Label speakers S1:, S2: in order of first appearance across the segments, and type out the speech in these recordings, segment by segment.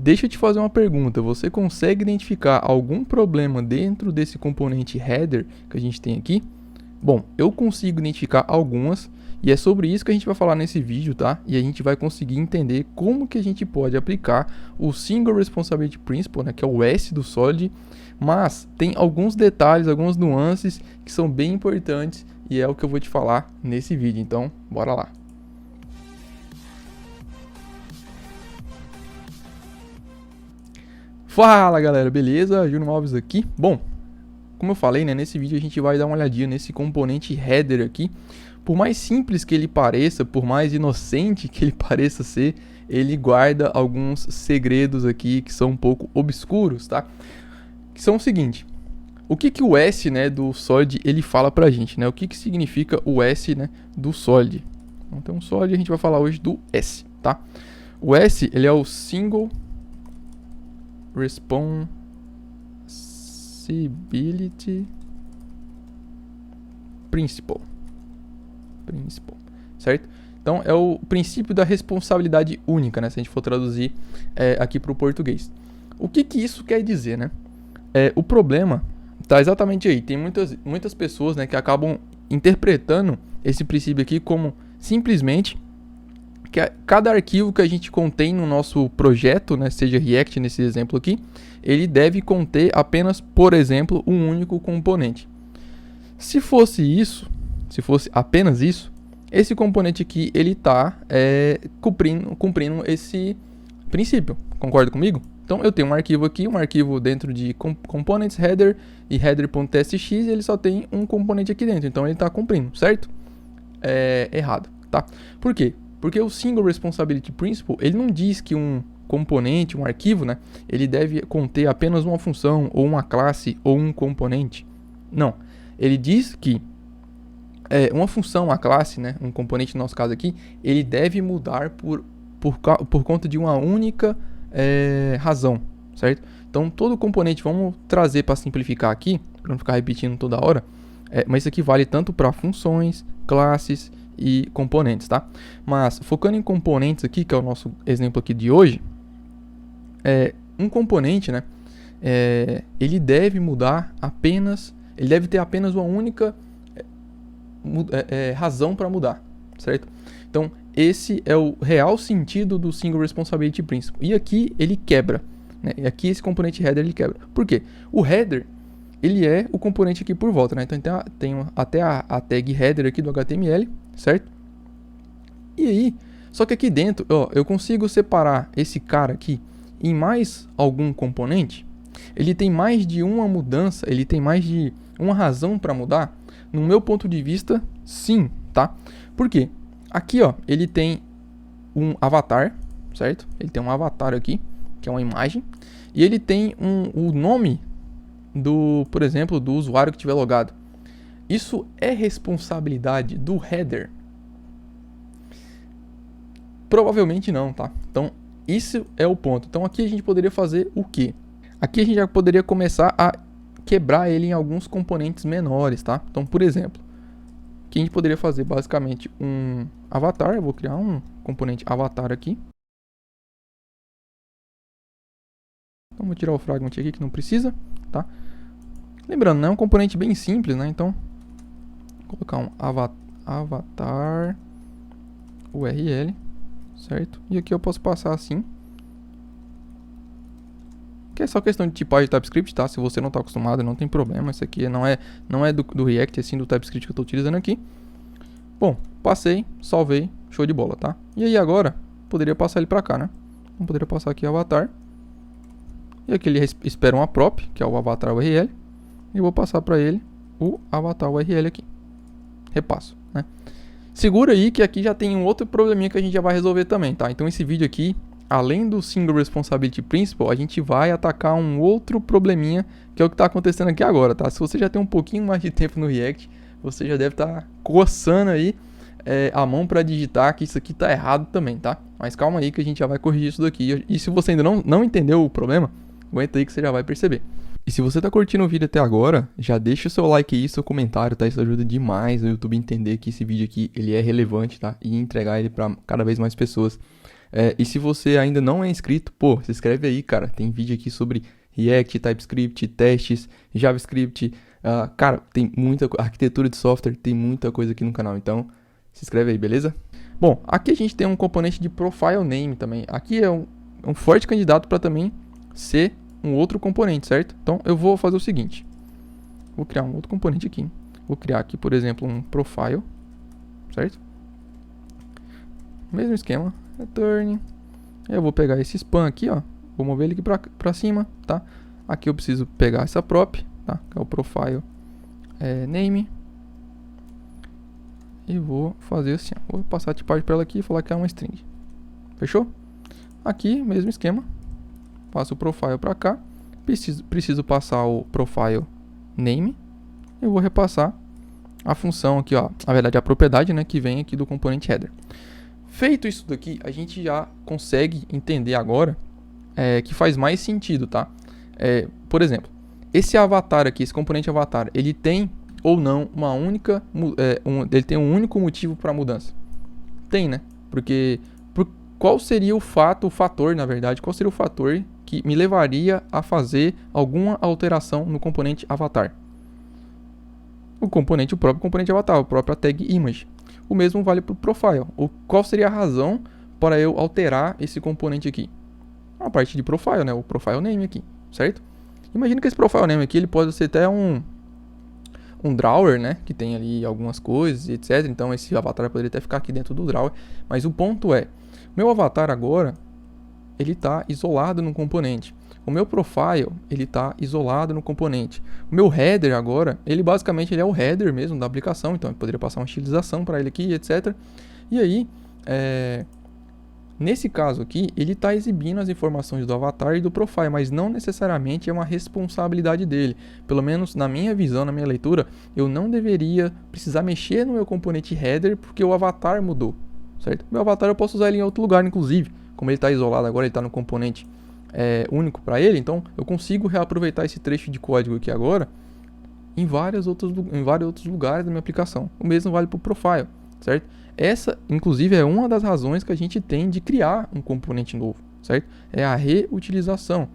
S1: deixa eu te fazer uma pergunta. Você consegue identificar algum problema dentro desse componente header que a gente tem aqui? Bom, eu consigo identificar algumas e é sobre isso que a gente vai falar nesse vídeo, tá? E a gente vai conseguir entender como que a gente pode aplicar o Single Responsibility Principle, né, que é o S do Solid, mas tem alguns detalhes, algumas nuances que são bem importantes e é o que eu vou te falar nesse vídeo. Então, bora lá. Fala galera, beleza? Júnior Alves aqui. Bom, como eu falei, né, nesse vídeo a gente vai dar uma olhadinha nesse componente header aqui. Por mais simples que ele pareça, por mais inocente que ele pareça ser, ele guarda alguns segredos aqui que são um pouco obscuros, tá? Que são o seguinte: o que o S, né, do Solid ele fala pra gente, né? O que significa o S, né, do Solid? Então, o Solid a gente vai falar hoje do S, tá? O S, ele é o Single Responsibility Principle, certo? Então é o princípio da responsabilidade única, né? Se a gente for traduzir aqui para o português. O que isso quer dizer, né? O problema tá exatamente aí. Tem muitas pessoas, né, que acabam interpretando esse princípio aqui como simplesmente que cada arquivo que a gente contém no nosso projeto, né, seja React nesse exemplo aqui, ele deve conter apenas, por exemplo, um único componente. Se fosse apenas isso, esse componente aqui ele está cumprindo esse princípio. Concorda comigo? Então eu tenho um arquivo aqui, um arquivo dentro de components header e header.tsx, e ele só tem um componente aqui dentro. Então ele está cumprindo, certo? Errado, tá? Por quê? Porque o Single Responsibility Principle, ele não diz que um componente, um arquivo, né, ele deve conter apenas uma função, ou uma classe, ou um componente. Não. Ele diz que uma função, uma classe, né, um componente no nosso caso aqui, ele deve mudar por conta de uma única razão, certo? Então, todo componente, vamos trazer para simplificar aqui, para não ficar repetindo toda hora, mas isso aqui vale tanto para funções, classes e componentes, tá? Mas focando em componentes aqui, que é o nosso exemplo aqui de hoje, um componente, né, ele deve ter apenas uma única razão para mudar, certo? Então esse é o real sentido do Single Responsibility Principle. E aqui ele quebra, né? E aqui esse componente header ele quebra. Por quê? O header ele é o componente aqui por volta, né? Então tem até a tag header aqui do HTML, certo? E aí, só que aqui dentro, ó, eu consigo separar esse cara aqui em mais algum componente. Ele tem mais de uma mudança, ele tem mais de uma razão para mudar. No meu ponto de vista, sim, tá? Por quê? Aqui, ó, ele tem um avatar, certo? Ele tem um avatar aqui, que é uma imagem, e ele tem o nome por exemplo, do usuário que tiver logado. Isso é responsabilidade do header? Provavelmente não, tá? Então, isso é o ponto. Então, aqui a gente poderia fazer o quê? Aqui a gente já poderia começar a quebrar ele em alguns componentes menores, tá? Então, por exemplo, aqui a gente poderia fazer basicamente um avatar. Eu vou criar um componente avatar aqui. Então, vou tirar o fragment aqui que não precisa, tá? Lembrando, né, é um componente bem simples, né? Então, vou colocar um avatar URL, certo? E aqui eu posso passar assim, que é só questão de tipagem de TypeScript, tá? Se você não está acostumado, não tem problema. Isso aqui não é do React, é sim do TypeScript que eu estou utilizando aqui. Bom, passei, salvei, show de bola, tá? E aí agora, poderia passar ele para cá, né? Então, poderia passar aqui avatar. E aqui ele espera uma prop, que é o avatar URL. E eu vou passar para ele o avatar URL aqui. Repasso, né? Segura aí que aqui já tem um outro probleminha que a gente já vai resolver também, tá? Então esse vídeo aqui, além do Single Responsibility Principle, a gente vai atacar um outro probleminha, que é o que está acontecendo aqui agora, tá? Se você já tem um pouquinho mais de tempo no React, você já deve estar coçando aí a mão para digitar que isso aqui está errado também, tá? Mas calma aí que a gente já vai corrigir isso daqui. E se você ainda não entendeu o problema, aguenta aí que você já vai perceber. E se você tá curtindo o vídeo até agora, já deixa o seu like aí, seu comentário, tá? Isso ajuda demais o YouTube entender que esse vídeo aqui, ele é relevante, tá? E entregar ele para cada vez mais pessoas. E se você ainda não é inscrito, pô, se inscreve aí, cara. Tem vídeo aqui sobre React, TypeScript, testes, JavaScript. Cara, tem muita arquitetura de software, tem muita coisa aqui no canal. Então, se inscreve aí, beleza? Bom, aqui a gente tem um componente de profile name também. Aqui é um forte candidato para também ser um outro componente, certo? Então, eu vou fazer o seguinte. Vou criar um outro componente aqui. Vou criar aqui, por exemplo, um profile, certo? Mesmo esquema, return. Eu vou pegar esse span aqui, ó. Vou mover ele aqui pra cima, tá? Aqui eu preciso pegar essa prop, tá? Que é o profile name. E vou fazer assim, ó. Vou passar a tipagem para ela aqui e falar que é uma string. Fechou? Aqui, mesmo esquema. Passo o profile para cá. Preciso passar o profile name. Eu vou repassar a função aqui, ó. Na verdade, a propriedade, né, que vem aqui do componente header. Feito isso daqui, a gente já consegue entender agora que faz mais sentido, tá? Por exemplo, esse avatar aqui, esse componente avatar, ele tem ou não uma única, ele tem um único motivo para mudança? Tem, né? Porque qual seria o fator, na verdade, qual seria o fator que me levaria a fazer alguma alteração no componente avatar? O próprio componente avatar, a própria tag image. O mesmo vale para o profile. Qual seria a razão para eu alterar esse componente aqui? A parte de profile, né? O profile name aqui, certo? Imagina que esse profile name aqui ele pode ser até um drawer, né? Que tem ali algumas coisas, etc. Então esse avatar poderia até ficar aqui dentro do drawer. Mas o ponto é, meu avatar agora ele está isolado no componente. O meu profile ele está isolado no componente. O meu header agora, ele basicamente ele é o header mesmo da aplicação. Então eu poderia passar uma estilização para ele aqui, etc. E aí, nesse caso aqui, ele está exibindo as informações do avatar e do profile, mas não necessariamente é uma responsabilidade dele. Pelo menos na minha visão, na minha leitura, eu não deveria precisar mexer no meu componente header porque o avatar mudou, certo? Meu avatar eu posso usar ele em outro lugar, inclusive. Como ele está isolado agora, ele está no componente único para ele, então eu consigo reaproveitar esse trecho de código aqui agora em vários outros lugares da minha aplicação. O mesmo vale para o profile, certo? Essa, inclusive, é uma das razões que a gente tem de criar um componente novo, certo? É a reutilização.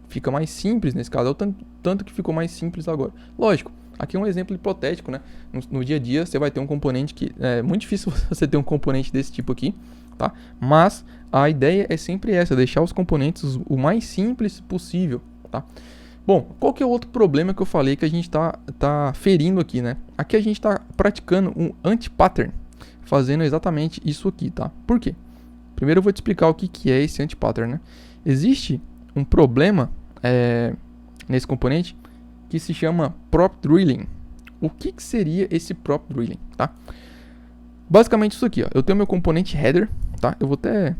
S1: Fica mais simples nesse caso, tanto que ficou mais simples agora. Lógico, aqui é um exemplo hipotético, né? No dia a dia você vai ter um componente que é muito difícil você ter um componente desse tipo aqui, tá? Mas a ideia é sempre essa, deixar os componentes o mais simples possível, tá? Bom, qual que é o outro problema que eu falei que a gente tá ferindo aqui, né? Aqui a gente está praticando um anti-pattern, fazendo exatamente isso aqui, tá? Por quê? Primeiro eu vou te explicar o que é esse anti-pattern, né? Existe um problema nesse componente que se chama prop drilling. O que seria esse prop drilling, tá? Basicamente isso aqui, ó. Eu tenho meu componente header, tá? Eu vou até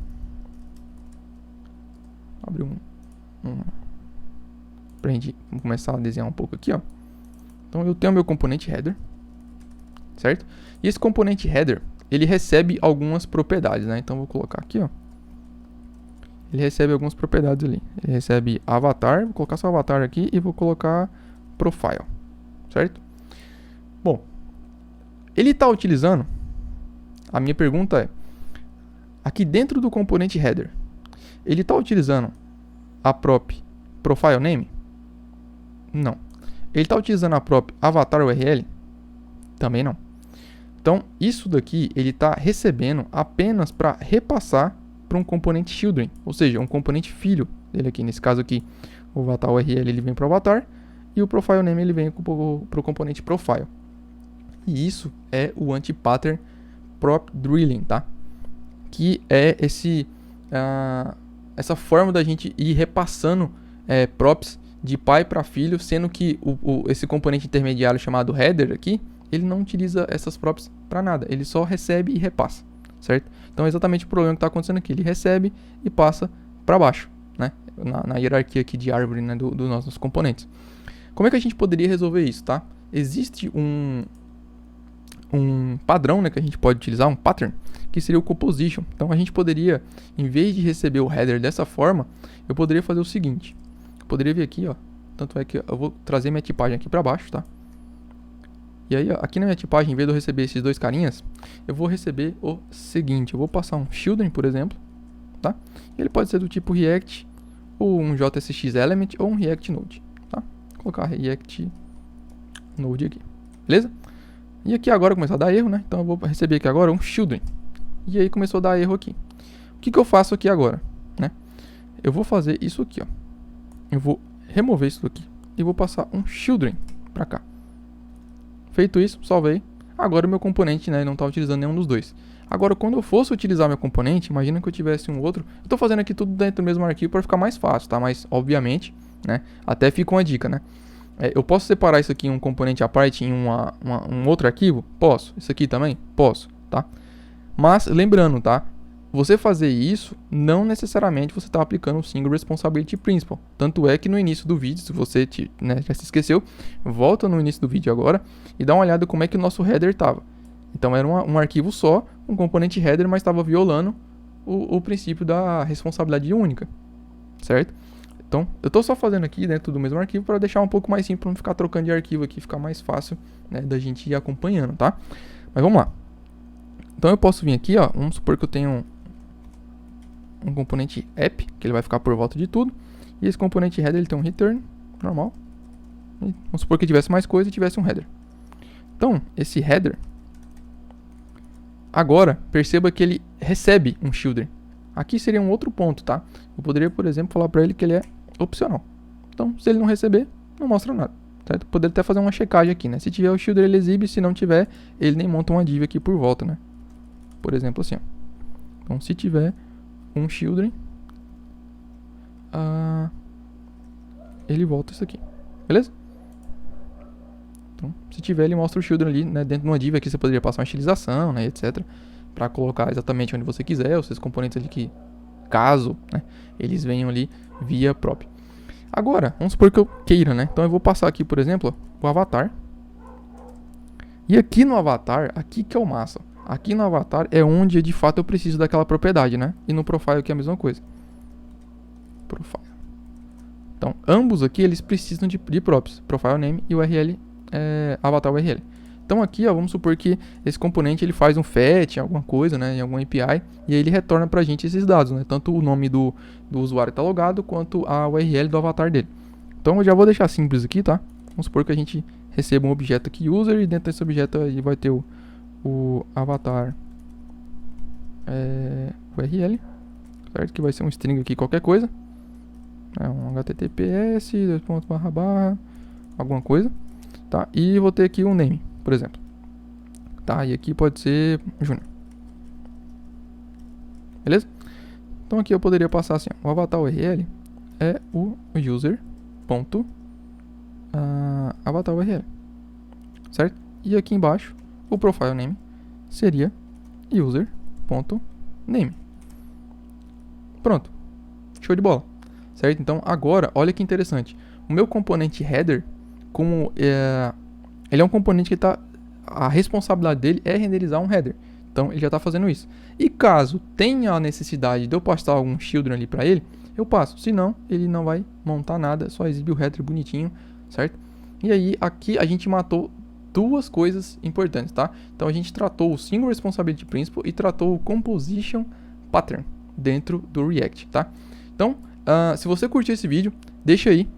S1: abrir pra gente começar a desenhar um pouco aqui, ó. Então eu tenho meu componente header, certo? E esse componente header, ele recebe algumas propriedades, né? Então eu vou colocar aqui, ó. Ele recebe algumas propriedades ali. Ele recebe avatar, vou colocar só avatar aqui e vou colocar profile, certo? Bom, ele está utilizando, a minha pergunta é, aqui dentro do componente header, ele está utilizando a prop profile name? Não. Ele está utilizando a prop avatar URL? Também não. Então, isso daqui ele está recebendo apenas para repassar para um componente children, ou seja, um componente filho dele aqui. Nesse caso aqui, o avatar URL ele vem para o avatar e o profile name ele vem para o componente profile. E isso é o anti-pattern prop drilling, tá? Que é essa forma da gente ir repassando props de pai para filho, sendo que esse componente intermediário chamado header aqui, ele não utiliza essas props para nada, ele só recebe e repassa, certo? Então é exatamente o problema que está acontecendo aqui, ele recebe e passa para baixo, né? Na hierarquia aqui de árvore, né, dos nossos componentes. Como é que a gente poderia resolver isso, tá? Existe um padrão, né, que a gente pode utilizar, um pattern, que seria o composition. Então a gente poderia, em vez de receber o header dessa forma, eu poderia fazer o seguinte. Eu poderia vir aqui, ó. Tanto é que eu vou trazer minha tipagem aqui para baixo, tá? E aí, ó, aqui na minha tipagem, em vez de eu receber esses dois carinhas, eu vou receber o seguinte. Eu vou passar um children, por exemplo, tá? Ele pode ser do tipo React, ou um JSX Element, ou um React Node, tá? Vou colocar React Node aqui, beleza? E aqui agora começou a dar erro, né? Então eu vou receber aqui agora um children. E aí começou a dar erro aqui. O que eu faço aqui agora, né? Eu vou fazer isso aqui, ó. Eu vou remover isso aqui e vou passar um children para cá. Feito isso, salvei. Agora o meu componente, né, não está utilizando nenhum dos dois. Agora, quando eu fosse utilizar meu componente, imagina que eu tivesse um outro. Eu estou fazendo aqui tudo dentro do mesmo arquivo para ficar mais fácil, tá? Mas, obviamente, né, até fica uma dica, né? Eu posso separar isso aqui em um componente à parte em um outro arquivo? Posso. Isso aqui também? Posso, tá? Mas, lembrando, tá? Você fazer isso, não necessariamente você está aplicando o Single Responsibility Principle. Tanto é que no início do vídeo, se você já se esqueceu, volta no início do vídeo agora e dá uma olhada como é que o nosso header estava. Então era um arquivo só, um componente header, mas estava violando o princípio da responsabilidade única, certo? Então eu estou só fazendo aqui dentro do mesmo arquivo para deixar um pouco mais simples, para não ficar trocando de arquivo aqui, ficar mais fácil, né, da gente ir acompanhando, tá? Mas vamos lá. Então eu posso vir aqui, ó, vamos supor que eu tenho um componente app, que ele vai ficar por volta de tudo. E esse componente header, ele tem um return, normal. E vamos supor que tivesse mais coisa e tivesse um header. Então, esse header, agora, perceba que ele recebe um children. Aqui seria um outro ponto, tá? Eu poderia, por exemplo, falar para ele que ele é opcional. Então, se ele não receber, não mostra nada, certo? Poderia até fazer uma checagem aqui, né? Se tiver o children, ele exibe. Se não tiver, ele nem monta uma div aqui por volta, né? Por exemplo, assim, ó. Então, se tiver um children, ele volta isso aqui, beleza? Então, se tiver, ele mostra o children ali, né, dentro de uma div. Aqui você poderia passar uma estilização, né, etc, para colocar exatamente onde você quiser os seus componentes ali, que caso, né, eles venham ali via prop. Agora, vamos supor que eu queira, né? Então eu vou passar aqui, por exemplo, o avatar. E aqui no avatar, aqui que é o massa. Aqui no avatar é onde de fato eu preciso daquela propriedade, né? E no profile aqui é a mesma coisa. Profile. Então, ambos aqui eles precisam de props, profile name e URL, avatar URL. Então aqui, ó, vamos supor que esse componente ele faz um fetch, alguma coisa, né, em alguma API, e aí ele retorna pra gente esses dados, né? Tanto o nome do usuário está logado, quanto a URL do avatar dele. Então eu já vou deixar simples aqui, tá? Vamos supor que a gente receba um objeto aqui user, e dentro desse objeto aí vai ter o avatar URL, certo? Que vai ser um string aqui, qualquer coisa, um https // alguma coisa, tá? E vou ter aqui um name, por exemplo, tá? E aqui pode ser Junior, beleza? Então aqui eu poderia passar assim, ó, o avatar URL é o user ponto avatar URL, certo? E aqui embaixo o profile name seria user.name. Pronto. Show de bola. Certo? Então, agora, olha que interessante. O meu componente header, como ele é um componente que a responsabilidade dele é renderizar um header. Então, ele já está fazendo isso. E caso tenha a necessidade de eu passar algum children ali para ele, eu passo. Senão, ele não vai montar nada, só exibe o header bonitinho, certo? E aí, aqui a gente matou duas coisas importantes, tá? Então a gente tratou o Single Responsibility Principle e tratou o Composition Pattern dentro do React, tá? Então, se você curtiu esse vídeo, deixa aí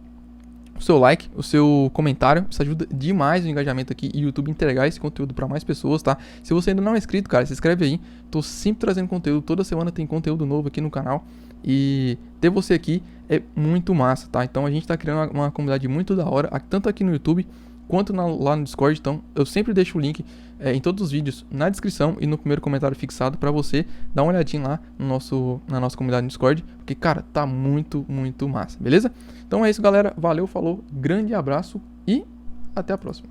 S1: o seu like, o seu comentário. Isso ajuda demais o engajamento aqui e o YouTube entregar esse conteúdo para mais pessoas, tá? Se você ainda não é inscrito, cara, se inscreve aí. Tô sempre trazendo conteúdo, toda semana tem conteúdo novo aqui no canal. E ter você aqui é muito massa, tá? Então a gente tá criando uma comunidade muito da hora, tanto aqui no YouTube quanto lá no Discord. Então eu sempre deixo o link em todos os vídeos na descrição e no primeiro comentário fixado para você dar uma olhadinha lá na nossa comunidade no Discord, porque cara, tá muito, muito massa, beleza? Então é isso, galera, valeu, falou, grande abraço e até a próxima.